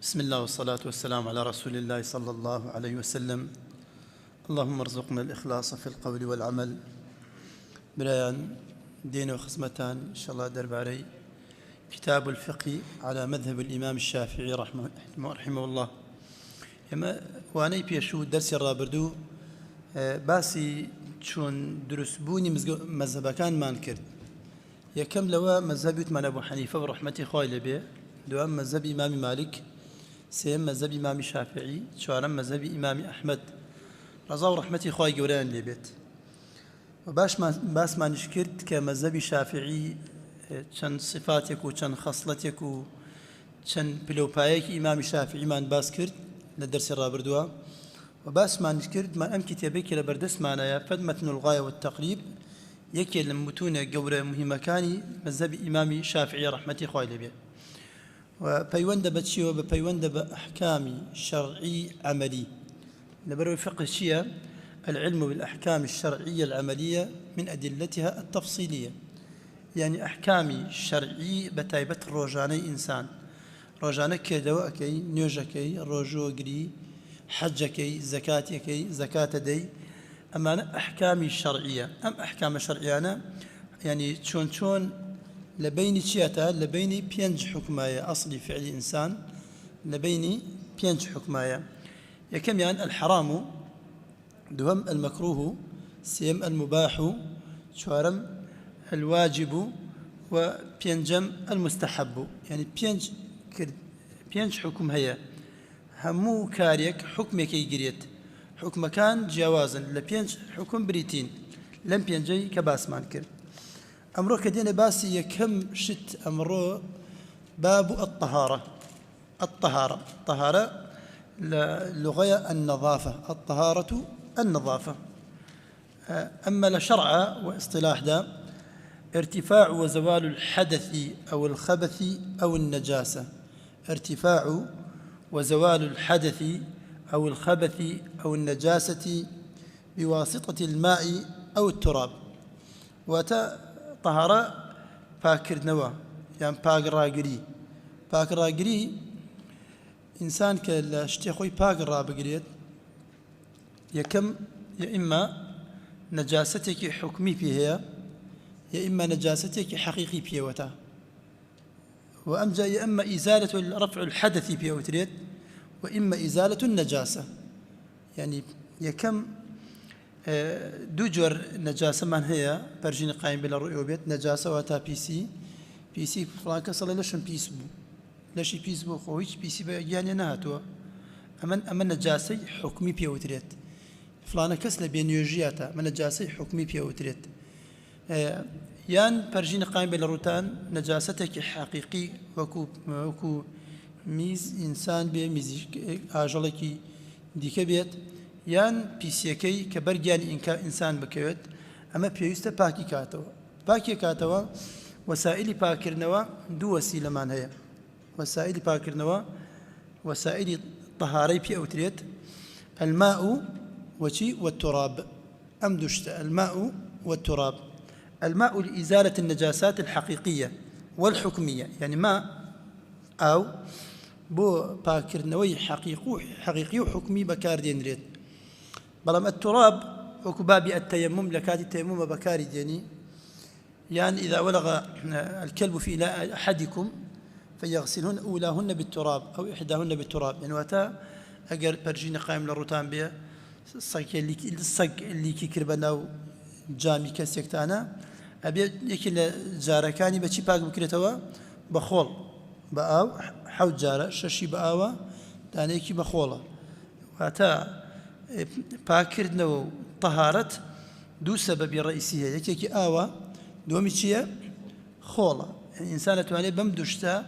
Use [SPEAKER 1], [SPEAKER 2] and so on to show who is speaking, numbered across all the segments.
[SPEAKER 1] بسم الله والصلاة والسلام على رسول الله صلى الله عليه وسلم. اللهم ارزقنا الإخلاص في القول والعمل. بريان دين وخصمتان إن شاء الله درب علي كتاب الفقه على مذهب الإمام الشافعي رحمه الله. واني بيشو درس الرابردو باسي شون درس بوني مذهب كان ما نكرت يكم لوا مذهب يتمنى أبو حنيفة ورحمة خايل به، دوام مذهب إمام مالك، سيم مذهب إمام الشافعي، شوارم مذهب إمام أحمد رضا ورحمة خاي جوران لبيت. وباس ما نشكرت كمذهب الشافعي شن صفاتك وشن خصلتك وشن بلوبايك إمام الشافعي ما باس كرت للدرس الرابردوا. وباس ما نشكرت ما أم كتابك لبردس معنا يا فد متن الغاية والتقريب يكي لمتون جورة مهمة كاني مذهب إمام الشافعي رحمة خاي لبيت. وبيوند بتشي وبيوند بأحكام شرعي عملي. نبرو الفقه الشيعة العلم بالأحكام الشرعية العملية من أدلتها التفصيلية، يعني أحكام شرعي بتايبة روجاني إنسان روجانك كدواءكي نيوجكي روجوغري حجكي زكاتكي زكاة دي. أما أحكام شرعية أحكام شرعية يعني شون لبيني شياتا لبيني بينج حكماية أصلي فعل إنسان لبيني بينج حكماية يكم يعني الحرام دوم المكروه سيم المباح شوارم الواجب وبينجم المستحب. يعني بينج حكم هي همو كاريك حكمك يجريت حكم كان جوازا لبينج حكم بريتين لم بينجي كباسمان كرد. أمره كدينا باسي يكم شت أمره باب الطهارة لغة النظافة، الطهارة النظافة. أما لشرع واصطلاح دا ارتفاع وزوال الحدث أو الخبث أو النجاسة، ارتفاع وزوال الحدث أو الخبث أو النجاسة بواسطة الماء أو التراب. طهارة باكر نوا يعني باك راقري إنسان كالاشتيخوي باك رابقريت يكم يا إما نجاستك حكمي فيها يا إما نجاستك حقيقي فيها وتا وأمجا يا إما إزالة رفع الحدث فيها وتريد وإما إزالة النجاسة. يعني يكم دوجر نجاسة من هي برجين قايم بلا رؤية نجاسة وتا بي سي فلانك صلى لشن بيسبو لشي بيسبو خويش بي سي يعني نهاتوا أما نجاسة حكمي بيوتريت فلانك كسل بينيوجياتا من نجاسة حكمي بيوتريت يان برجين قايم بلا روتان نجاستك حقيقي وكو ميز إنسان بي ميز آجلكي ديك بيت يان بيسيكي كبرجان إنسان بكيوت أما بيوستا باكي كاتوا وسائل باكرنوا دو وسيلة من هي وسائل باكرنوا وسائل طهاري بي أوتريت الماء والتراب أمدشت الماء والتراب. الماء لإزالة النجاسات الحقيقية والحكمية يعني ماء أو بو باكرنوي حقيقي وحكمي بكاردين ريت. بلام التراب وكباب التيمم لكات التيمم بكاري ديني يعني إذا ولغ الكلب في إناء أحدكم فيغسلهن أولاهن بالتراب أو إحداهن بالتراب. يعني واتا أجر برجين قائم للروتان بيه الصق اللي كربنا جامي كسيكتانا أبي يكل جاركاني بشي باق بكرتوا بخول بأو حوت جارة ششي بأوا تانيكي بخولة واتا باكردنا طهارة دو سبب رئيسية يكي آوا دومي شيء خولة. يعني إنسانة تواني بمدشتا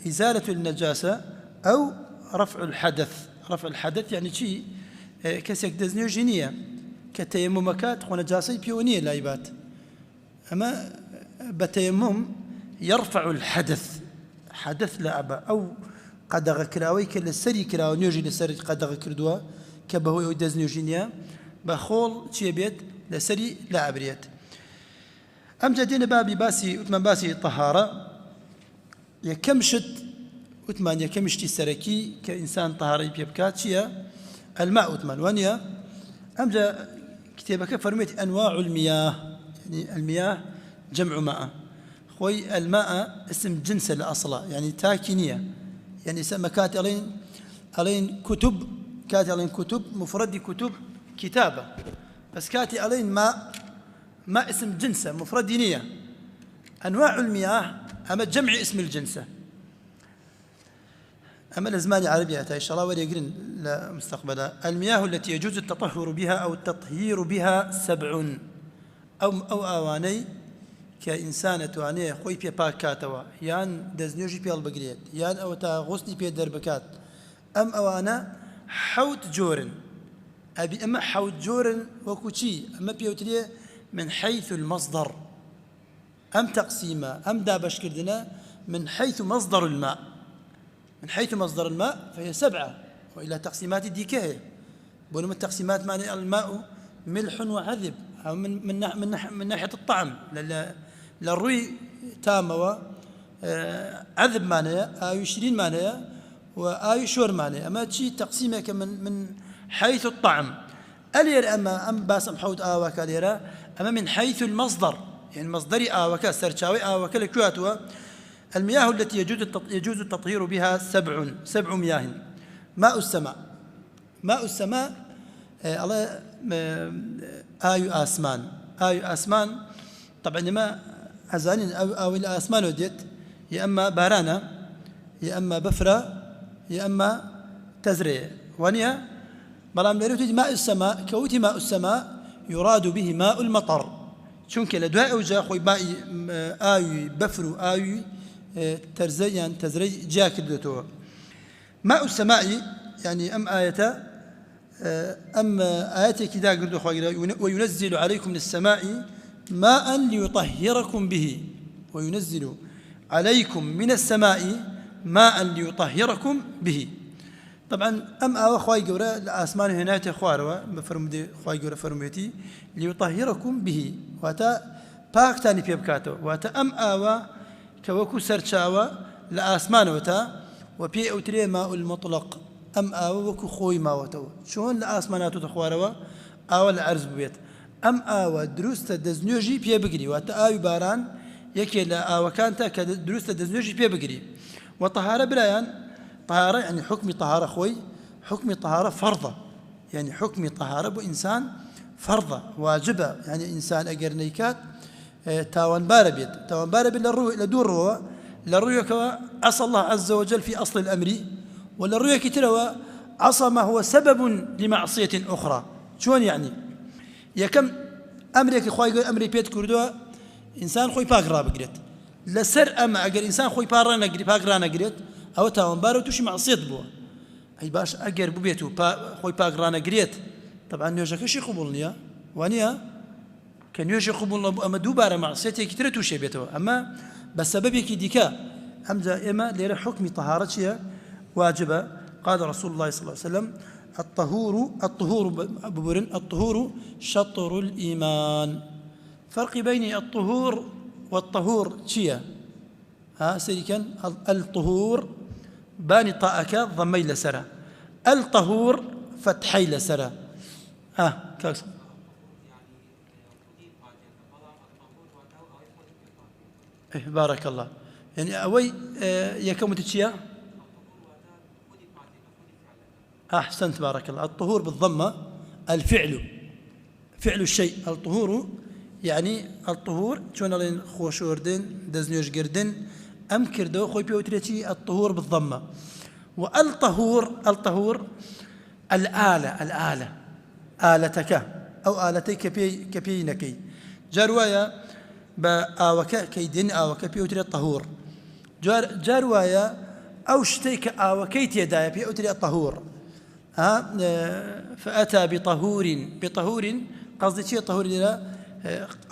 [SPEAKER 1] إزالة النجاسة أو رفع الحدث يعني شيء كسيك دزنيو جينية كتيممكات ونجاسة بيونية لايبات. أما بتيمم يرفع الحدث حدث لعبة أو قدغ كراوي كالسري كراو نيوجي لسري قدغ كردوا كبهو يدزنيو جينية بخول شيء بيت لسري لعبريت. أم جدين بابي باسي طهارة يكمشت وثمان يكمشتي سركي كإنسان طهاري بيبكاتشيا الماء وثمان وانيا أمجا كتابك فرميت أنواع المياه، يعني المياه جمع ماء. خوي الماء اسم جنس الأصل يعني تاكينية، يعني سما كاتي علين كتب، كاتي علين كتب مفرد كتب كتابة، بس كاتي علين ماء اسم جنسة مفرد نية. أنواع المياه أما جمع اسم الجنسة. أما الأزمان العربية إن شاء الله وليقرن لمستقبلا. المياه التي يجوز التطهر بها أو التطهير بها 7 أو أواني كإنسان توانيه خوي بي باكاتوا يان دزنيوجي بي البقريت يان أو تا غسني بي دربكات أم أوانا حوت جورن أبي أما حوت جورن وكوتشي أما بيوتريه من حيث المصدر أم تقسيمة أم دابش كردنا من حيث مصدر الماء. من حيث مصدر الماء فهي 7 وإلى تقسيمات ديكاهية بينما التقسيمات معنى الماء ملح وعذب أو من ناحية الطعم للروي تامة عذب معناها آيو 20 معناها وآيو شور معناها. أما تشي تقسيمك من حيث الطعم ألير أم باسم حوت آوكا ليرا أما من حيث المصدر يعني مصدري آوكا سرشاوي آوكا لكواتوا. المياه التي يجوز التطهير بها 7 مياه. ماء السماء، ماء السماء الله آيو آسمان طبعا ما أزانين أو الآسمان وديت يا أما بارانا يا أما بفرة يا أما تزريع ونيا بلام ليروتي ماء السماء كوتي ماء السماء يراد به ماء المطر شونك لدواء وجا خوي باي آيو بفرو آيو ترزيان تزري جاك دوتو. ماء السماء يعني أم آية كذا قردو خواجر وينزل عليكم من السماء ماء ليطهركم به وينزل عليكم من السماء ماء ليطهركم به. طبعا أم خواجر الأسمان هنا تخواروا بفرمدي خواجر فرميتي ليطهركم به واتا باك تاني بيبكاتو واتا أم كوكو سرچاوا لآسمان وتا وبي أوتري ماء المطلق أم وكو خوي ماوتو شون لآسمانات تخواروا العرز بيت أم دروست دزنيوجي بي بقري واتا باران يكي لا كانتا كدروست دزنيوجي بي بقري. وطهارة بلايان طهارة يعني حكم طهارة خوي حكم طهارة فرضة يعني حكم طهارة بإنسان فرضة واجبة يعني إنسان أجر نيكات تاوان باربيت لدور للرؤية كوا عصى الله عز وجل في أصل الأمر ولا الرؤية كتلوا عصى ما هو سبب لمعصية أخرى. شون يعني يا كم أمريك خوي يقول أمري بيت كردوا إنسان خوي باقرا بقريت لسر أما أجر إنسان خوي باقرا نقريت أو تاوان بارو توش معصية بوا أي باش أجر ببيتو خوي باقرا نقريت طبعا نيوجا كشي قبولنيا وانيا كان يوجد قبول أما دوباره معصيته كتير توشي بيته أما بسبب كديكا أمجا إما ليرى حكم طهارتها واجبة. قال رسول الله صلى الله عليه وسلم الطهور شطر الإيمان. فرق بين الطهور والطهور شيا سيكن الطهور باني طاءك ضمي لسرة الطهور فتحي لسرة كاكس بارك الله يعني أوي يكم تشيا أحسنت بارك الله. الطهور بالضمة الفعل فعل الشيء الطهور يعني الطهور شون لين خوشوردن دزنيوش قردن أم كردو خوي بيوتريتي الطهور بالضمة. والطهور الآلة آلتك أو آلتك كبينكي جروايا بآوكا كيدين آوكا بيوتري الطهور جاروايا أو شتيك آوكيت يدايا بيوتري الطهور فأتى بطهور قصدي شيء طهور لنا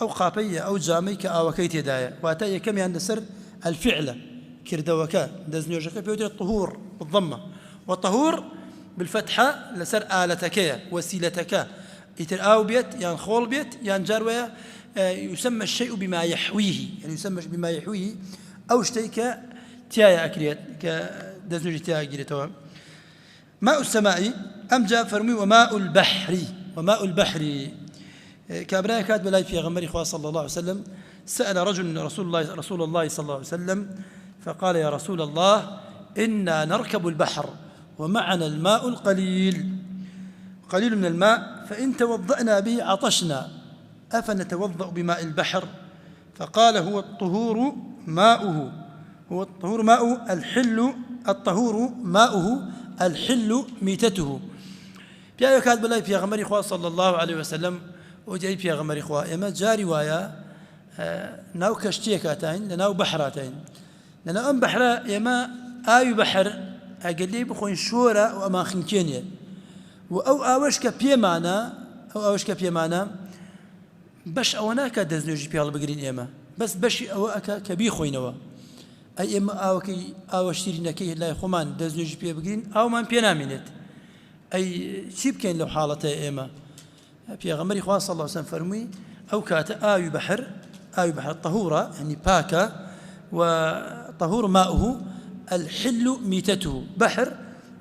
[SPEAKER 1] أو قابية أو جاميك آوكيت يدايا وأتى كم عند سر الفعل كردوكا دزنيوجك بيوتري الطهور بالضمة والطهور بالفتحة لسر آلتك وسيلتك يتر آو بيت يعني خول بيت يعني جاروايا يسمى الشيء بما يحويه يعني يسمى بما يحويه أو شتيك تيايا أكريت دەستنوێژی تیاگیرێتەوە. ماء السماء أم جاء فرمي وماء البحر وماء البحر كابراء كاد بلاي في غمري خواه صلى الله عليه وسلم سأل رجل رسول الله صلى الله عليه وسلم فقال يا رسول الله إنا نركب البحر ومعنا الماء القليل قليل من الماء فإن توضأنا به عطشنا أفنتوضأ بماء البحر فقال هو الطهور ماؤه الطهور ماؤه الحل ميتته. بيا كاد بلاي في غمري خواه صلى الله عليه وسلم وجاي في غمري خواه إما جاري وايا ناو كشتيكاتين لناو بحراتين لنا أم بحرا إما آي بحر أقلي بخوين شورا وأما خنكينيا وأو آوشك بيمانا باش أوناك دزنوجي بيال بقرين إما بس باش أوأك كبي خوينوا أي إما آوشتيري نكيه لا يخمان دزنوجي بيال بقرين أو من بينامينت أي شيب كان لو حالته إما في غمري خواه صلى الله عليه وسلم فرمي أو كات آي بحر طهورة يعني باكا وطهور ماؤه الحل ميتته بحر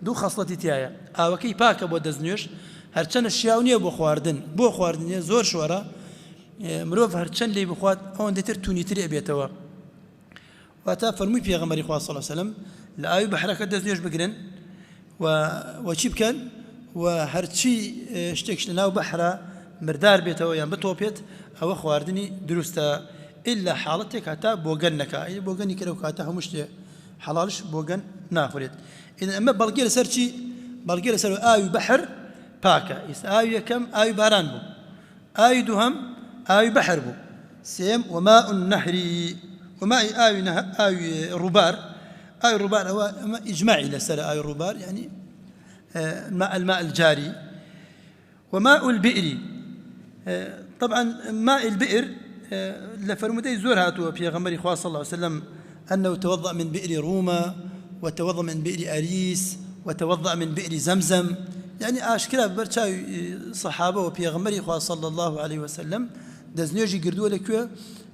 [SPEAKER 1] دو خصلتي تيايا آوكي باكا بو دزنيوش هرچن الشياونية بو خواردن زور شوارا مروف هرچن لي بخواد اون ديتر توني تري ابيتوا واتا فرمي في غمري خواه صلى الله عليه وسلم لآيو بحركة دزنيوش بقرن وشيب كان وهرچي اشتكش لناو بحرا مردار بيتوا يعني بتوبيت أو خواردني دروستا إلا حالتك هتا بوغنك أي بوغني كده وكاتا همش حلالش بوغن ناخريت إذا أما بلقي سرشي بلقي سر آي بحر باكا إس آي كم آي باران بو آي دهم آي بحر بو سيم وماء النهر وماء آي ربار هو إجماعي لسر آي ربار يعني الماء الجاري وماء البئر طبعا ماء البئر لفرمتي زور هاتوا في غمري خواه صلى الله عليه وسلم أنه توضأ من بئر روما وتوضأ من بئر أريس وتوضأ من بئر زمزم يعني أشكرا برشاي صحابة وفي غمري خواه صلى الله عليه وسلم دزنيوجي قردوا لكوا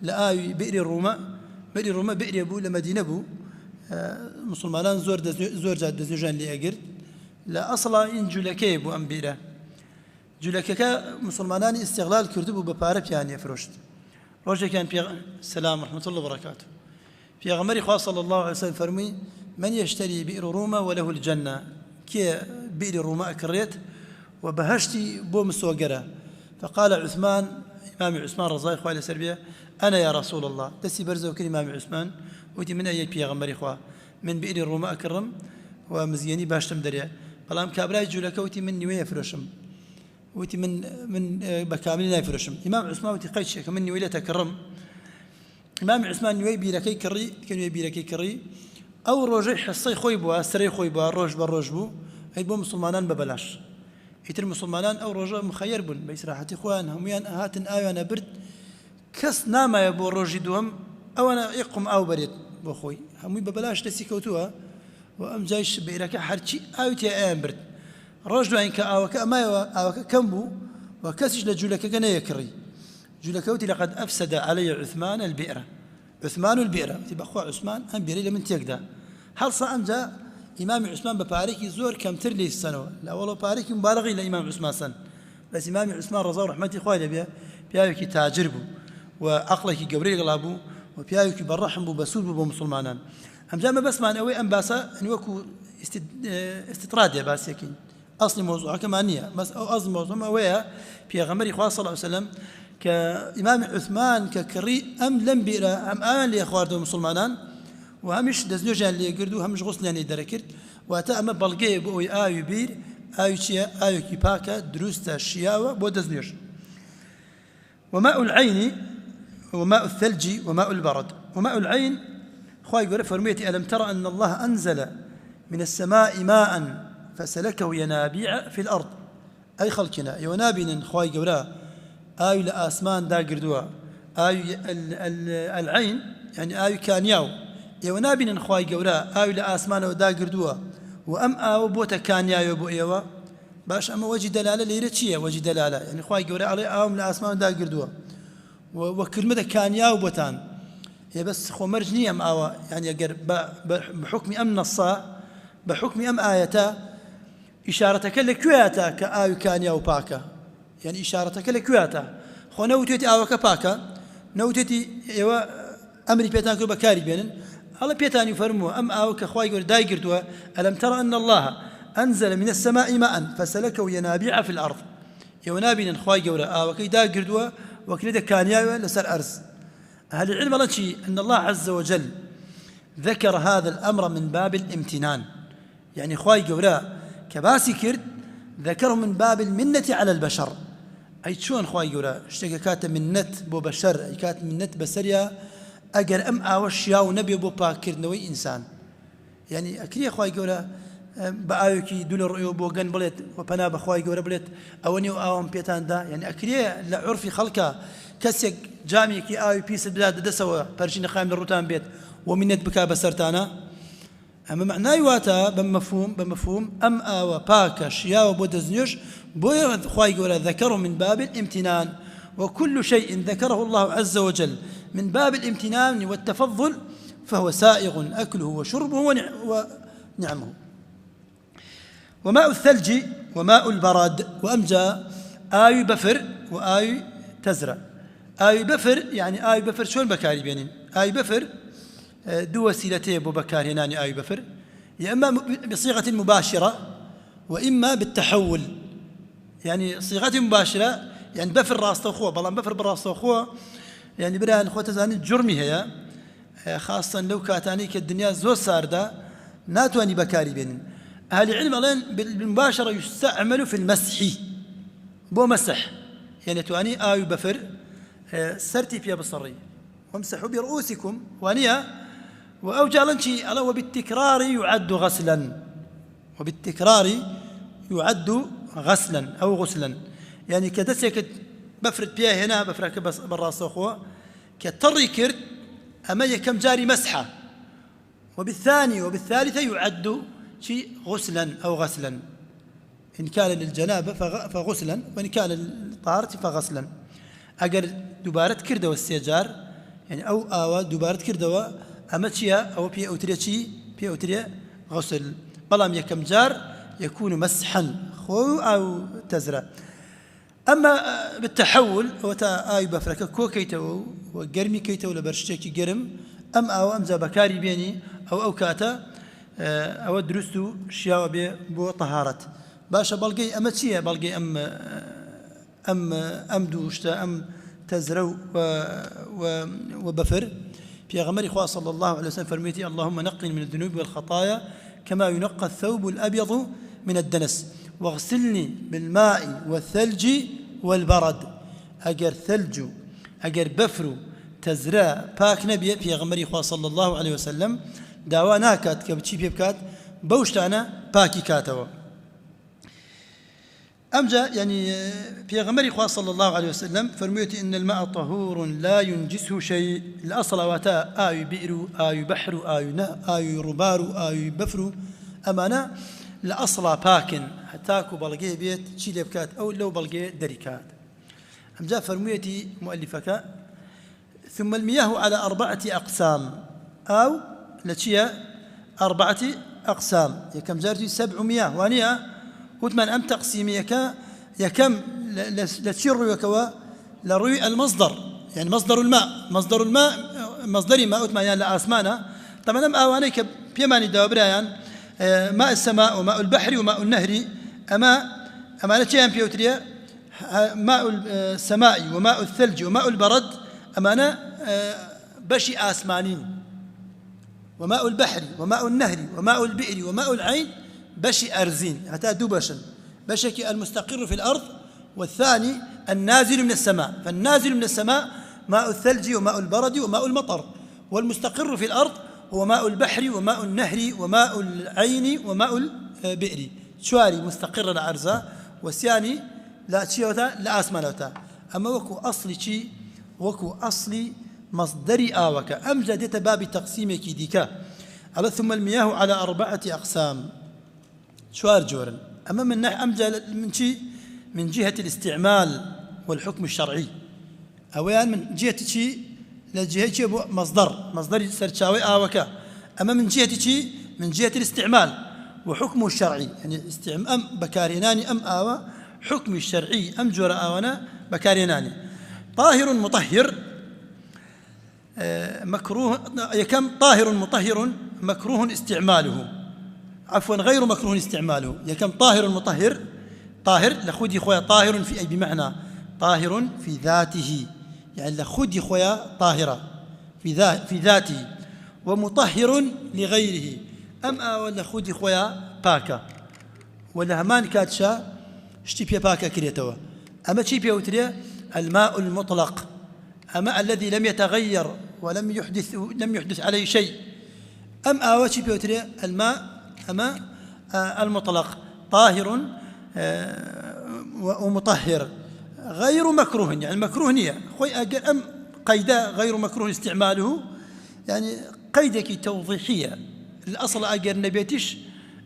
[SPEAKER 1] لآي بئر روما بئر أبو لمدينة أبو مسلمان زور جاد دزنيوجان لأقرد لا أصلا إن جلكي بو أم بئره جلكك مسلمان استغلال كردو ببارب يعني فروشت روجه كان في السلام ورحمة الله وبركاته في غمري خواه صلى الله عليه وسلم فرمي من يشتري بئر روما وله الجنة كي بئر روما أكريت وبهشتي بو مسوقرة فقال عثمان إمام عثمان رضي الله عنه سربيا أنا يا رسول الله تسي برزو كل إمام عثمان ودي من أي في غمري خواه من بئر روما أكرم ومزياني باشتم دريا بلام كابراي جلكوتي من نوية فروشم وتي من بكامل لا يفرشم إمام عثمان وتي قيش كمن ويلا تكرم إمام عثمان نوي بيركي كري كان بيركي كري أو رجع حصي خويبوا سري خويبوا روج بالروجبو هاي بو مسلمانان ببلاش يتر مسلمانان أو رجع مخير بن بيسراحة إخوان هم يان هاتن آيو أنا برد كس ناما يبو روجي دوهم أو أنا يقم أو بريد بخوي هم ببلاش تسيكوتوها وأم جايش بيركي حرشي آيو تي آيان برد رجل إنك أوك أما أوك كمبو وكسج لجولك كان يكري جولكوتي لقد أفسد علي عثمان البئر تبقى أخوة عثمان أم بيري لمن تيقدا هل صام جاء إمام عثمان بباريكي زور كم ترلي السنة لا والله باريكي مبالغي لإمام عثمان سن بس إمام عثمان رضا رحمتي خوالي بياوكي تاجربو وعقلك قبري غلابو وبياوكي بالرحم بسول بمسلمانان أم جاء ما بس ما أوي أم باسا أن وكو استطراد يا باسيكين أصل موضوع كمانية بس أو أصل موضوع ما ويا في غمري خواه صلى الله عليه وسلم كإمام عثمان ككري أم لم بيرا أم آمن لي أخوار دو مسلمانان وهمش دزنوجان اللي يقردوا همش غسل يعني دركت واتا أما بلقي بوي آيو بير آيو شيا آيو كيباكا دروستا الشياوة بو دزنوج وماء العين وماء الثلج وماء البرد وماء العين خواه يقول فرميتي ألم ترى أن الله أنزل من السماء ماء فسلكه ينابيع في الأرض أي خلقنا ينابين خواي قولا آي لآسمان دا قردوا آي العين يعني آي كانياو ينابين خواي قولا آي لآسمان دا قردوا وأم آو بوتا كانياو بو إيوا باش أما وجه دلالة ليرتشية وجه دلالة يعني خواي قولا علي آو لآسمان دا قردوا وكلمة كانياو بوتان هي بس خو مرجنية أم آوا يعني أقر بحكم أمن الصا بحكم أم آياتا إشارتك لكوياتا كآيو كانيا وباكا يعني إشارتك لكوياتا خو نوتيتي آوكا باكا نوتيتي إيوا أمري بيتان كو بكاري بينن الله بيتان يفرموا أم آوكا خواي قول داي قردوا ألم ترى أن الله أنزل من السماء ماء فسلكه ينابيع في الأرض ينابين خواي قول آوكا داي قردوا وكندا كانيا لسر أرز أهل العلم الله أن الله عز وجل ذكر هذا الأمر من باب الامتنان يعني خواي قولا كباسي كرد ذكره من باب المنة على البشر أي شون خواي قولا اشتكى كات منت بو بشر أي كات منت بسريا أجر أم أوشيا ونبي بو باكر نوي إنسان يعني أكري خواي قولا بآيوكي دول الرؤيو بو جن بلت وبنا بخواي قولا بلت أوني وأوم بيتان دا يعني أكري لعرف خلقه كسيك جامي كي آيو بيس البلاد دسوا برشين خايم للروتان بيت ومنت بكا بسرتانا أما معناه يواتا بمفهوم أم آوا باكا شيا وبودزنيوش بو خواي قولا ذكره من باب الامتنان وكل شيء ذكره الله عز وجل من باب الامتنان والتفضل فهو سائغ أكله وشربه ونعمه وماء الثلج وماء البرد وأمجى آي بفر وآي تزرع آي بفر يعني آي بفر شون بكاري بينين آي بفر دو وسيلتين بو بكار هنا آي بفر يا إما بصيغة مباشرة وإما بالتحول يعني صيغة مباشرة يعني بفر راس أخوه بلان بفر براس أخوه يعني بران أخوة تزاني جرمي هي خاصة لو كاتاني كالدنيا زو ساردة ناتواني بكاري بينين أهل العلم الآن بالمباشرة يستعمل في المسح بو مسح يعني تواني آي بفر سرتي فيها بصري وامسحوا برؤوسكم وانيا وأوجالنشي ألا وبالتكرار يعد غسلا وبالتكرار يعد غسلا أو غسلا يعني كدسك بفرد بيها هنا بفرك بس بالراس أخوة كتري كرد أما كم جاري مسحة وبالثاني وبالثالثة يعد شيء غسلا أو غسلا إن كان للجنابة فغسلا وإن كان للطهارة فغسلا أجر دبارة كردة والسيجار يعني أو آوا دبارة كردة أما تشيا أو بي أوتريا شيء بي أوتريا غسل بلام يكم جار يكون مسحا خو أو تزرع أما بالتحول وتا آي بفرك كو كيتو وقرمي كيتو لبرشتكي قرم أم أو أمزا بكاري بيني أو كاتا أو درستو شياو بو طهارة باشا بلقي أما تشيا بلقي أم دوشتا أم تزرو وبفر في غمر إخوة صلى الله عليه وسلم فرميتي اللهم نقني من الذنوب والخطايا كما ينقى الثوب الأبيض من الدنس واغسلني بالماء والثلج والبرد أجر ثلج أجر بفر تزرع باك نبي في غمر إخوة صلى الله عليه وسلم داوانا كات كبتشي بيبكات بوشتانا باكي كاتوا أمجا يعني في غمر إخوة صلى الله عليه وسلم فرميتي إن الماء طهور لا ينجسه شيء الأصل وتا آي بئر آي بحر آي نهر آي ربار آي بفر أمانا الأصل باكن حتاكو بلقيه بيت شي بكات أو لو بلقيه دريكات أمجا فرميتي مؤلفك ثم المياه على 4 أقسام أو لتشيا 4 أقسام يكم جارتي 700 وانيا وثمان أم تقسيمي يكم لتشير يكوا لروي المصدر يعني مصدر الماء مصدري ماء وثمان يعني لأسمانة طبعا أم آواني بيماني دابرايان ماء السماء وماء البحر وماء النهر أما نتشيان بيوتريا ماء السماء وماء الثلج وماء البرد أمانا بشي آسمانين وماء البحر وماء النهر وماء البئر وماء العين بشي أرزين حتى دوبشن بشكي المستقر في الأرض والثاني النازل من السماء فالنازل من السماء ماء الثلج وماء البرد وماء المطر والمستقر في الأرض هو ماء البحر وماء النهر وماء العين وماء البئر شواري مستقر الأرزة والثاني لا تشيوتا لا أسمانوتا أما وكو أصلي شي وكو أصلي مصدري آوك أمجد باب تقسيمك ديكا على ثم المياه على 4 أقسام شوار جورا أما من أمجد من شي من جهة الاستعمال والحكم الشرعي أولا من جهة شي لجهة شي مصدر سرشاوي آوك أما من جهة شي من جهة الاستعمال وحكمه الشرعي، يعني أم بكاريناني أم آوى حكم الشرعي أم جرى آونا بكاريناني. طاهر مطهر مكروه يكم طاهر مطهر مكروه استعماله، عفوا غير مكروه استعماله. يكم طاهر مطهر، طاهر لخودي خويا طاهر في أي بمعنى طاهر في ذاته، يعني لخودي خويا طاهرة في ذاته، ومطهر لغيره أم ولا خودي خويا باكا ولا همان كاتشا شتي بيا باكا كريتوا. أما شي بيا وتريا الماء المطلق، الماء الذي لم يتغير ولم يحدث عليه شيء. أم شي بيا وتريا الماء أما المطلق طاهر ومطهر غير مكروه، يعني مكروه نية خوي أم قيدا غير مكروه استعماله، يعني قيدك توضيحية الأصل أجر نبيتش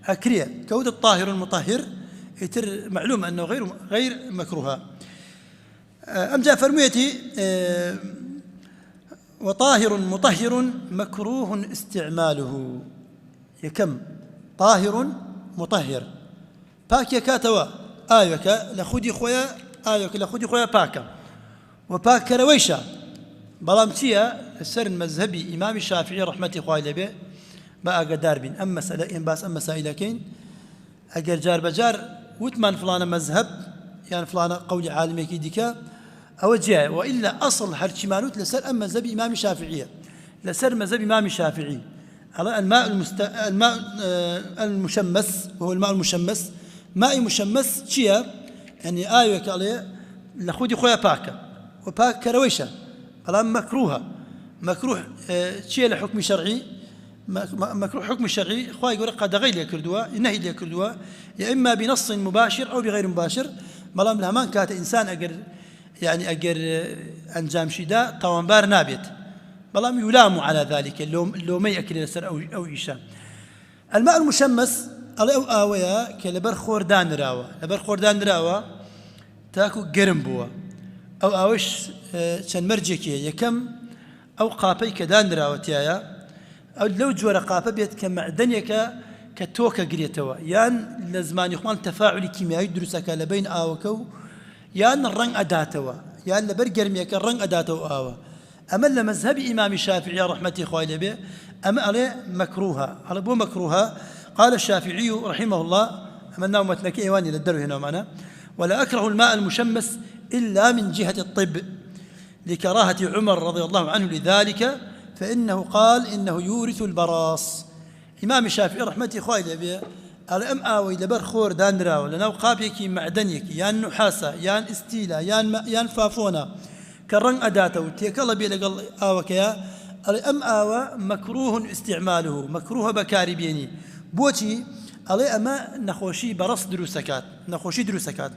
[SPEAKER 1] أكرية كود الطاهر المطهر يتر معلوم أنه غير مكروه. أم جاء فرميتي وطاهر مطهر مكروه استعماله. يكم طاهر مطهر باكيا كاتوا آيوك لخودي خويا آيوك لخودي خويا باكا وباكا رويشا بلامتيا السر المذهبي إمام الشافعي رحمة الله به ما أقدر بين أما مسألة إن باس أما مسائلكين أجر جار بجار وثمان فلانة مذهب يعني فلانة قول عالمي كيديكا أو جاء وإلا أصل هرشي مانوت لسر أما مذهب إمام الشافعية لسر مذهب إمام الشافعي على الماء المشمس، وهو الماء المشمس ماء مشمس شيا يعني آيوك عليه لخودي خويا باكا وباكا رويشة الآن مكروه شيء لحكم شرعي مكروه حكم الشرعي خواه يقول قد غير يكردوا النهي اللي يكردوا يا إما بنص مباشر أو بغير مباشر. ملام لهمان كات إنسان أجر أنجام شداء طوانبار نابت ملام يلام على ذلك اللو ما يأكل السر أو إيشا. الماء المشمس أو آويا كلبر خوردان راوا تاكو قرم بوا أو آوش شن مرجكي يكم أو قابي كدان راوتيايا أو لو جورا قابة بيت كمعدنيك كتوكا قريتوا يان لزمان يخوان تفاعل كيميائي دروسك لبين آوكو يان الرنگ أداتوا يان لبرقر ميك الرنگ أداتوا آوا. أما لمذهب إمام الشافعي رحمة الله به أما عليه مكروها على بو مكروها. قال الشافعي رحمه الله أمنا ومتنكي إيواني للدرو هنا معنا ولا أكره الماء المشمس إلا من جهة الطب لكراهة عمر رضي الله عنه لذلك فإنه قال إنه يورث البراص. إمام الشافعي رحمة الله به على أم آوي لبر خور دانرا ولا قابيك معدنيك يان نحاسة يان استيلا يان فافونا كرن أداته تيك الله بيلقى آوكيا على أم آوى مكروه استعماله مكروه بكاري بيني بوتي على أما نخوشي برص دروسكات نخوشي دروسكات.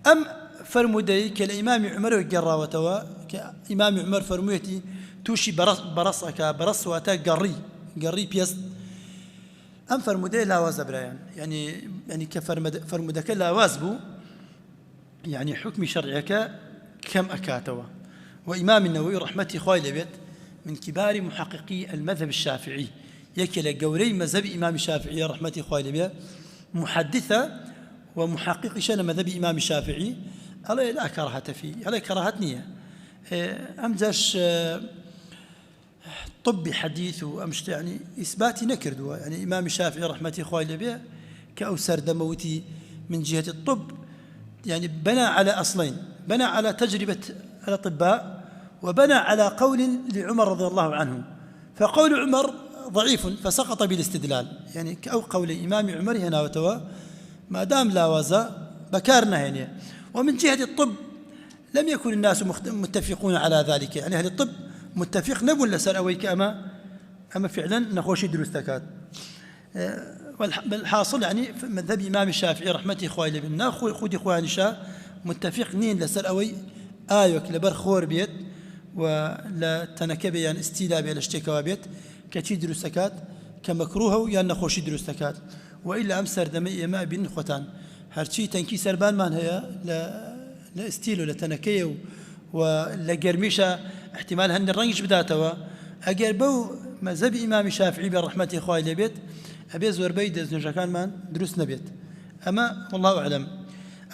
[SPEAKER 1] أم فرمودي كالإمام عمر وقراوتوا كإمام عمر فرمويتي توشي برصك برص واتا قري بيست. أم فرمودي لا وازبرا يعني كفرمودك لا وازبو يعني حكم شرعك كم أكاتوا. وإمام النووي رحمة خويل بيت من كبار محققي المذهب الشافعي يكل قوري مذهب إمام الشافعي رحمة خويل بيت محدثة ومحقق شان مذهب إمام الشافعي على لا كراهة فيه على كراهة نية. أمجش طب حديث وأمشت يعني إثباتي نكردوا يعني إمام الشافعي رحمة خويل بيت كأوسر دموتي من جهة الطب يعني بنى على أصلين، بنى على تجربة الأطباء وبنى على قول لعمر رضي الله عنه. فقول عمر ضعيف فسقط بالاستدلال يعني أو قول إمام عمر هنا وتوا ما دام لا وزا بكارنا هنا. ومن جهة الطب لم يكن الناس متفقون على ذلك يعني أهل الطب متفق نبول لسر أويك أما فعلا نخوشي دروستكات. والحاصل يعني مذهب إمام الشافعي رحمة خويل بن خودي خوان شاء متفق نين لسر أوي آيوك لبر خور بيت ولا تنكبي يعني استيلابي الاشتكوا بيت كتي دروستكات كمكروه يا نخوشي دروستكات. وإلا أمسر دمي ما بين خوتان هرشي تنكي سربان مان هي لا استيلو لا تنكيه ولا قرميشة احتمال هن الرنج بداتوا أجر بو مذهب إمام الشافعي برحمة خويل بيت أبي زوربي دزنجا كان من دروس نبيت أما والله أعلم.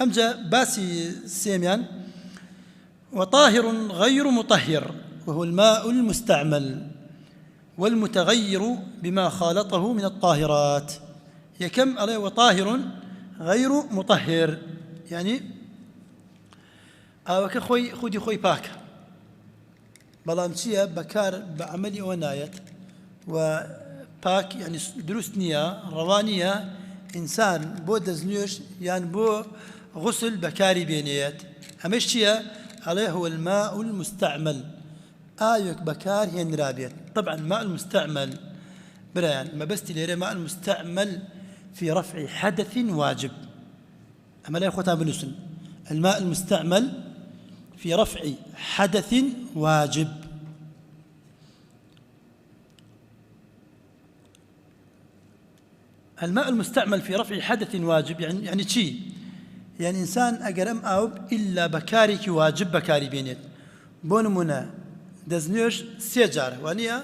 [SPEAKER 1] أمجا باسي سيميان وطاهر غير مطهر وهو الماء المستعمل والمتغير بما خالطه من الطاهرات. يكم عليه وطاهر غير مطهر يعني أوك خوي خودي خوي باك بلام چیە بەکار بە عملی ئەوە نایەت و پاک یعنی دروست نییە ڕەوا نییە ئینسان بۆ دەستنوێژ یان بۆ غسل بەکاری بێنێت. ئەمەش چییە؟ ئەڵێ هو الماء المستعمل ئاوێک بەکار هێنرابێت. طبعا الماء المستعمل برایان مەبەستی لێرە ماء المستعمل في رفع حدث واجب. أما لا يخوتها بنسن الماء المستعمل في رفع حدث واجب. الماء المستعمل في رفع حدث واجب يعني شيء يعني إنسان أجرم أو إلا بكارك واجب بكاري بينت بونمنا دزنيش سيجار وانيا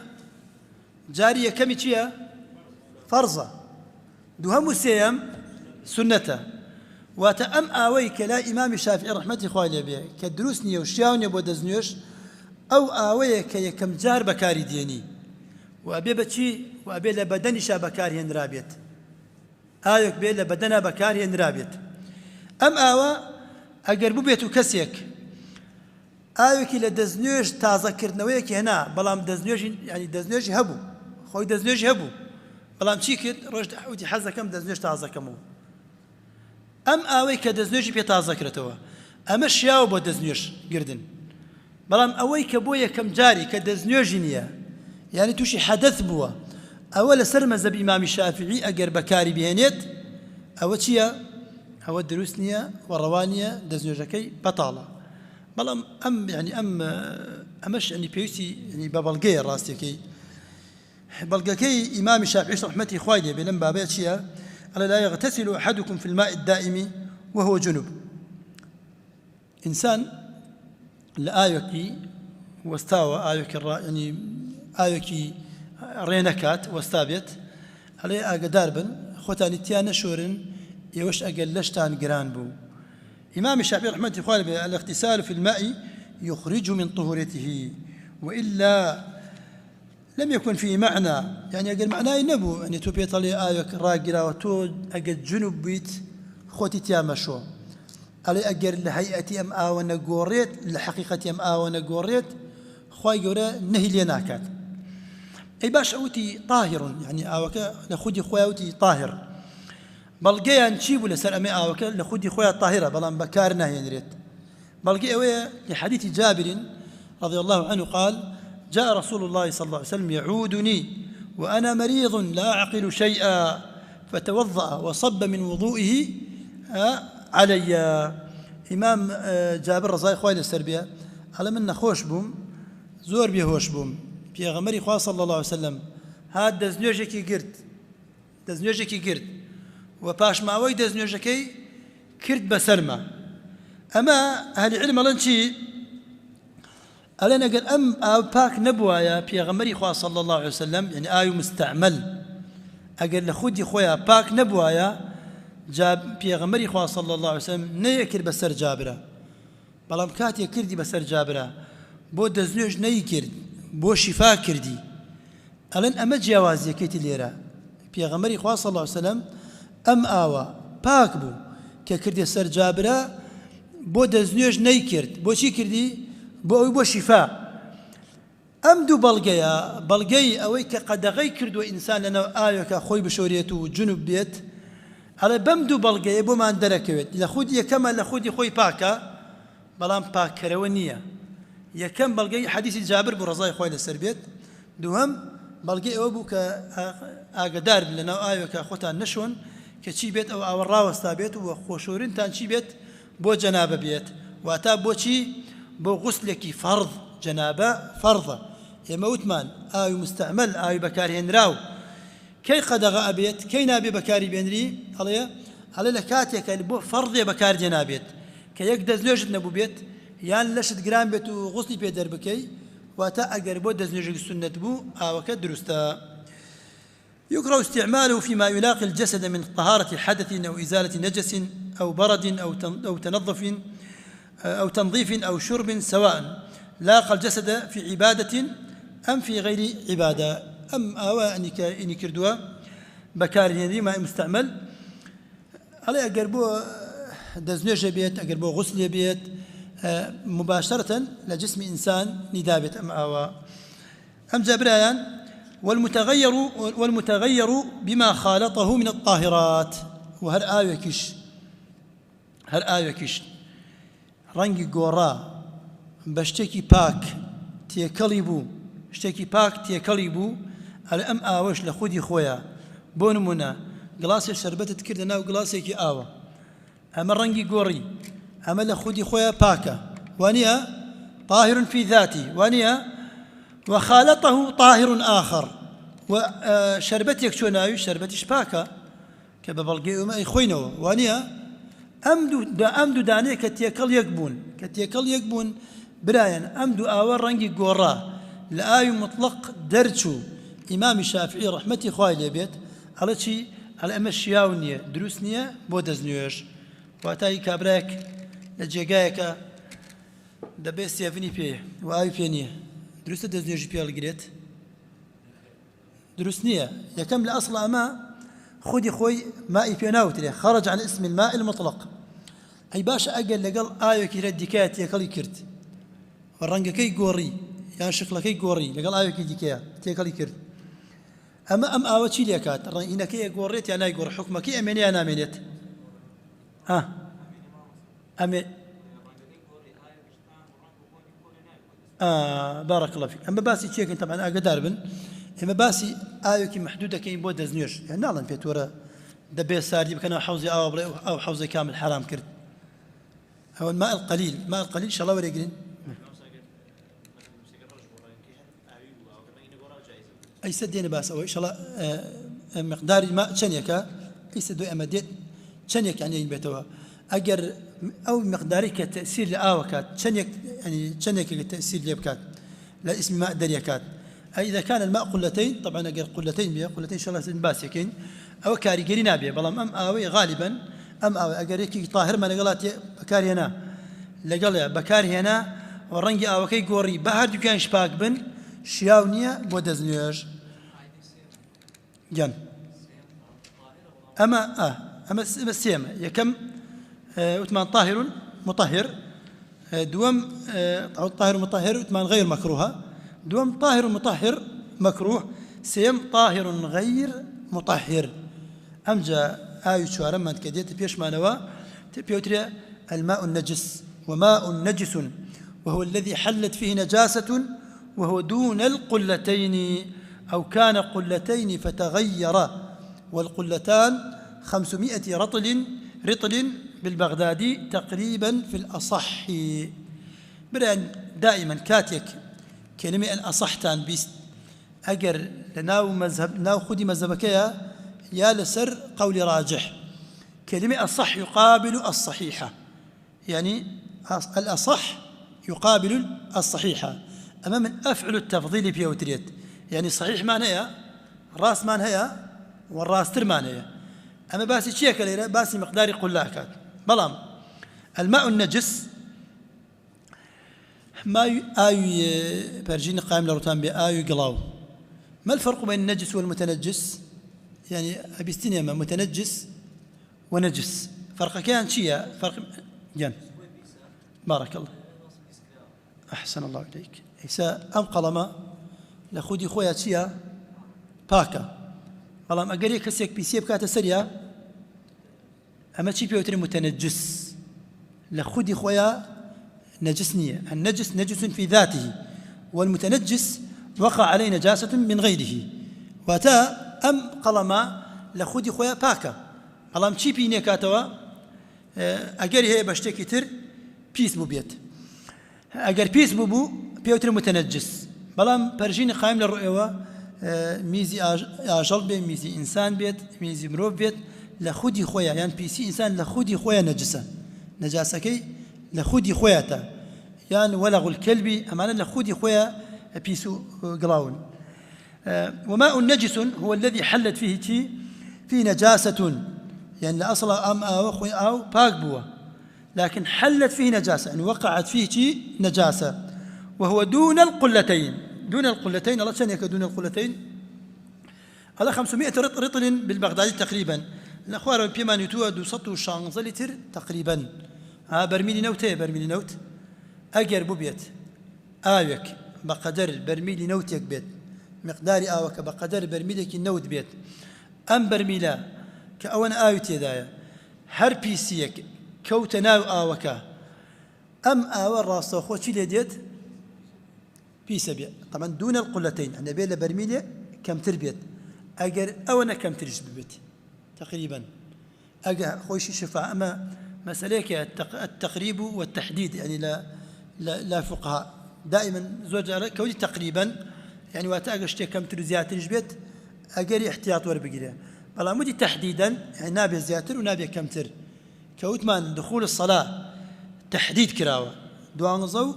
[SPEAKER 1] جارية كم شيء فرضة دوهم سيم سنته وتأم آويك لا إمام الشافعي رحمة الله عليه كدروسني وشياوني بو دزنيش أو آويك يكم جار بكاري ديني وأبي بتشي وأبي لبدني شابكاري هنرابيت آيك بي لبدنا بكاري هنرابيت أم آوا أقربو بيتو كسيك آيك لدزنيش تذكرنويك هنا بلام دزنيش يعني دزنيش هبو خوي دزنيش هبو بلام شيكت رجت حودي حزة كم دزنيش تذكرمو أم آوي كدزنيش بيتذكرتوا أما الشياو بو دزنيش قردن بلام أوي كبويا كم جاري كدزنيش نيا يعني توشي حدث بوا أول سر مذهب إمام الشافعي أجر بكاري بهنيت أو تشيا أو دروسنيا وروانيا دزنيجكي بطالة بلام أمش يعني بيوسي يعني ببلغي راستيكي بلغكي إمام الشافعي رحمته خواليه بلم بابا تشيا ألا لا يغتسل أحدكم في الماء الدائم وهو جنب. إنسان لآيكي واستوى آيكي يعني آيكي رينكات واستابت عليه أقدار بن خوتاني تيانا شورن يوش أقلشتان قران بو. إمام الشافعي رحمة الله عليه الاغتسال في الماء يخرج من طهورته وإلا لم يكن فيه معنى يعني أقل معناه نبو يعني تو بيطلي آيك راقرا وتو أقل جنوب بيت خوتي تياما شو علي أقل لهيئتي أم آوانا قوريت لحقيقتي أم آوانا قوريت خواهي قورا نهي ليناكات أي باش أوتي طاهر يعني آوكا لخودي خويا أوتي طاهر بلقيا نشيبو لسر أمي آوكا لخودي خويا طاهرة بلان بكارنا ينريت بلقيا أويا لحديث جابر رضي الله عنه قال جاء رسول الله صلى الله عليه وسلم يعودني وأنا مريض لا أعقل شيئا فتوضأ وصب من وضوئه علي. إمام جابر رضي خويل السربية على من خوش بوم زور بيهوش بوم في غمري خواه صلى الله عليه وسلم هاد دزنيوجكي قرد وباش ماوي دزنيوجكي كرد بسرمة. أما أهل العلم لنشي ألينا قال أم باك نبوايا في غمري خواه صلى الله عليه وسلم يعني آيو مستعمل أقل لخودي خويا باك نبوايا جاب في غمري خواه صلى الله عليه وسلم نيكر بسر جابرة بلام كاتي كردي بسر جابرة بو دزنيوج نيكرد بو شفا كردي ألين أما جواز يكيتي ليرا في غمري خواه صلى الله عليه وسلم أم آوا باك بو ككردي سر جابرة بو دزنيوج نيكرد بو شي كردي بو شفاء أم دو بلغي أويك قد غي كرد وإنسان لنا آيك خوي بشوريته جنوب بيت على بمدو بلغي بو ما اندركوت لخودي كما لخودي خوي باكا بلام باك روانية يكم بلغي حديث جابر برزاي خوي للسربيت دوهم بلغي أبوك أقدار لنا آيك خوتا نشون كشي بيت أو الراوستا بيت وخوشورين تان شي بيت بو جناب بيت واتا بو شي بو غسلك فرض جنابة فرضة يموتمان آيو مستعمل آيو بكاري هنراو كي قدغ أبيت كي نابي بكاري بينري على لكاتيك بو فرض بكاري جنابيت كي يقدز نوجد نبو بيت يان لشت جرام بيت وغسلي بيدر بكي واتا أقر بو دز نوجد السنة بو آوكا درستا. يكره استعماله فيما يلاقي الجسد من طهارة حدث أو إزالة نجس أو برد أو تنظف أو تنظيف أو شرب، سواء لاقى الجسد في عبادة أم في غير عبادة. أم أوا إني كردوا بكاري ما مستعمل على أقربوا دزنيج بيت، أقربوا غسل بيت مباشرة لجسم إنسان ندابت. أم أوا أم جبريان والمتغير بما خالطه من الطاهرات. وهر آوكش رنگی گۆڕا بە شتێکی پاک تێکەڵی بوو، شتێکی پاک تێکەڵی بوو، ئەلە ئەم ئاوەش لە خودی خۆیە. بۆ نمونە گڵاسێک شەربەتت کردە ناو گڵاسێکی ئاوە، ئەمە ڕەنگی گۆڕی، ئەمە لە خودی خۆیە پاکە، وانە طاهر في ذاتی، وانە وخالطه طاهر آخر. وشربتك شو ناوي شربتش باكا كببلغي وما يخوينو وانيا أمدو داني كتيكل يكبون براين أمدو آور رنجي قورا لآي مطلق درتشو إمام الشافعي رحمتي خواهي لبيت على شي على أما الشياونية دروسنية بودزنيوش واتاي كابراك لجيقايكا دبيس يافني بيه وآي بيانيه دروسة دزنيوش بيه القريت دروسنية يكمل أصلا ما خذي خوي ماء بيناوتري خرج عن اسم الماء المطلق. أي باش أقل لقل آيو كي ردكات يكلي كرت والرنجة كي قوري يعني شكله كي قوري لقل آيو كي ديكيا تيكلي كرت. أما آوة شي ليكات هنا كي قوريت يعني يقور حكمه كي أمني أنا أمنيت أمي بارك الله فيك. أما باسي تشيك طبعا أقدر بن إما باسي آيوكي محدودة كين بود دزنيوش يعني نعلم في تورا دبي ساردي بكنا حوزي أو حوزي كامل حرام كرت. هو الماء القليل إن شاء الله وريقين أي سدين باس أو إن شاء الله مقدار الماء شنيكا أي سدوا أمديت شنيك يعني ينبتوا أجر أو مقداري كتأثير لآوكات شنيك يعني شنيك كتأثير ليبكات لا اسم ماء دريكات. أي إذا كان الماء قلتين طبعا أجر قلتين بيا قلتين إن شاء الله باسيكين أو كاري قرينا بيا بلام أم آوي غالبا أم آوي أجر يكي طاهر ما نقلات بكاري هنا لقلا بكاري هنا والرنجي آوي كي قوري بحر دكان شباك بن شياونية بودزنيوش جن أما السيما يكم وثمان طاهر مطهر دوم أو طاهر مطهر وثمان غير مكروهة دوم طاهر مطهر مكروه سيم طاهر غير مطهر. أمجا آية شوارا من كديت بيش مانوا تبيوتريا الماء النجس وماء نجس وهو الذي حلت فيه نجاسة وهو دون القلتين أو كان قلتين فتغير والقلتان 500 رطل بالبغدادي تقريبا في الأصح. برأن دائما كاتيك كلمة الأصحتان بيست أجر لناو مذهب ناو خدي مذهبك يا لسر قول راجح. كلمة الصح يقابل الصحيحة يعني الأصح يقابل الصحيحة. أما من أفعل التفضيل بيوتريت يعني صحيح ما هي راس ما هي والراس تر ما هي. أما باسي شيء كليرة باسي مقدار قلاكات بلام الماء النجس ما آي برجين قائم لروتان بآي قلاو. ما الفرق بين النجس والمتنجس؟ يعني أبيستينيما متنجس ونجس فرق كان شيء فرق جن بارك الله أحسن الله إليك. إسا أم قلما لخودي خويا شيء باكا قلم أجري كسيك بيسيب كاتا سريا أما شيء بيوتري متنجس لخودي خويا نجسنية. النجس نجس في ذاته والمتنجس وقع عليه نجاسة من غيره. واتا أم قلما لخودي خويا باكا قلم شي بيني كاتوا أجر هي بشتكي تر بيس بوبيت أجر بيس بوبو بيوتر متنجس بلام برجيني قائم للرؤية ميزي أجل بي ميزي إنسان بيت ميزي مروف بيت لخودي خويا يعني بيسي إنسان لخودي خويا نجاسة كي لخودي خوياتا يعني ولغ الكلب أمانا لخودي خويا بيسو قلاون. وماء نجس هو الذي حلت فيه نجاسة، يعني أصلا أم أو باك بوا، لكن حلت فيه نجاسة، يعني وقعت فيه نجاسة، وهو دون القلتين. دون القلتين الله شنيك دون القلتين على 500 رطل بالبغدادي تقريبا. الأخوار بيمان يتوى 216 لتر تقريبا. برميلي نوتي برميلي نوت أجر ببيت آوك بقدر برميلي نوتك بيت مقدار آوك بقدر برميلك النوت بيت أم برميلا كأونا آوتي دايا هر بيسيك كوتناو آوكا أم آوى الراس أخوة شي لديت بيسا بيت طبعا دون القلتين أنا بيلا برميلي كم تربيت أجر أونا كم ترجس ببيت تقريبا أجر خوشي شفاء. أما مسألة التقريب والتحديد يعني لا فقهاء دائما زوج كودي تقريبا يعني واتأجر كم تري زياتر جبت أجري احتياط وربقيله بلا مودي تحديدا يعني نابي زياتر ونابي كم تر كوت من دخول الصلاة تحديد كراوة دوانزو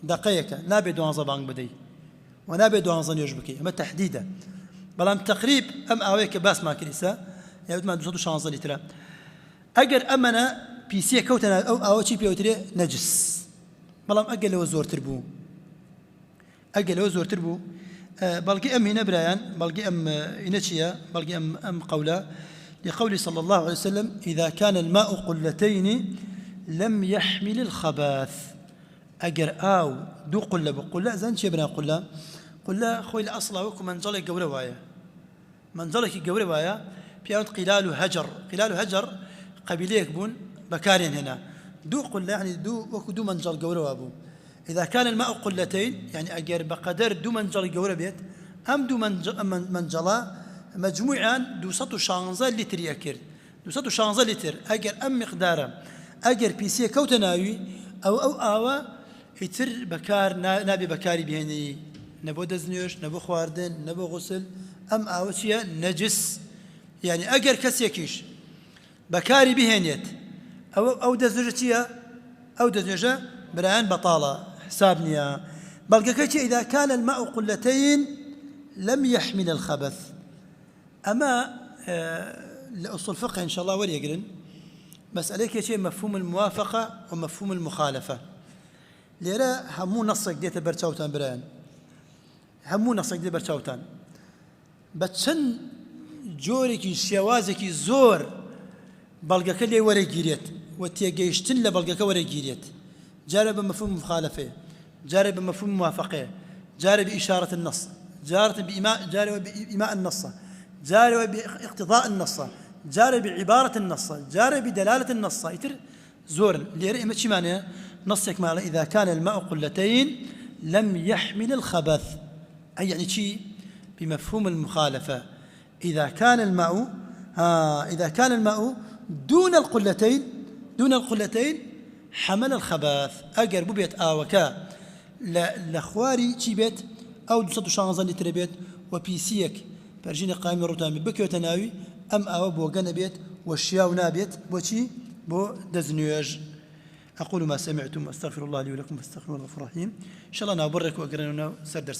[SPEAKER 1] دقيقة نابي دوانزو بانك بدي ونابي دوانزو يجبكي أما تحديدا بلا تقريب أم أويك باس ما كنيسة يعني ما دوسو شانزة لترا أجر أمنا بيسي كوتنا أو شيء بيوتري نجس بلام أجل وزور تربو أجل وزور تربو بلقي أم هنا برايان بلقي أم إنشيا بلقي أم قولا لقول صلى الله عليه وسلم إذا كان الماء قلتين لم يحمل الخباث أجر أو دو قلة بقلة زين شبنا قلة خوي الأصل وكم منزلك جورة وايا منزلك جورة وايا بيعود قلال هجر قبيليك بون بكارين هنا دو قلة يعني دو منجل جورة أبو. إذا كان الماء قلتين يعني أجر بقدر دو منجل جورة بيت أم دو منجلا مجموعا 216 لتر يكر 216 لتر أجر أم مقداره أجر بيسي كوتناوي أو يتر بكار نابي بكاري بهني نبو دزنيوش نبو خواردن نبو غسل أم أوشيا نجس يعني أجر كسيكيش بكاري بهنيت أو دزنجتيا أو دزنجة بران بطالة حسابنيا بلقى إذا كان الماء قلتين لم يحمل الخبث. أما لأصول الفقه إن شاء الله وليقرن مسألة شيء مفهوم الموافقة ومفهوم المخالفة ليرى همو نصك ديت برشاوتان بران همو نصك ديت برشاوتان بتشن جوركي شوازكي زور بلقى كلي ورا جيريت وتيجيشتن لبلقى ورا جيريت جارب مفهوم مخالفة جارب مفهوم موافقة جارب بإشارة النص جارب بإيماء النص جارب باقتضاء النص جارب بعبارة النص جارب بدلالة النص يتر زور ليرى ما شي معناه نصك معناه إذا كان الماء قلتين لم يحمل الخبث أي يعني شيء بمفهوم المخالفة إذا كان الماء دون القلتين حمل الخبث أجر ببيت آوكا لخواري شي بيت أو 216 لتر بيت وبيسيك برجين قائم الرتامي بكيو تناوي أم أو بوغانا بيت والشياو نابيت بوشي بو دزنيوج. أقول ما سمعتم واستغفر الله لي ولكم فاستغفروه الغفور الرحيم. إن شاء الله نابرك وأقرأنا سردر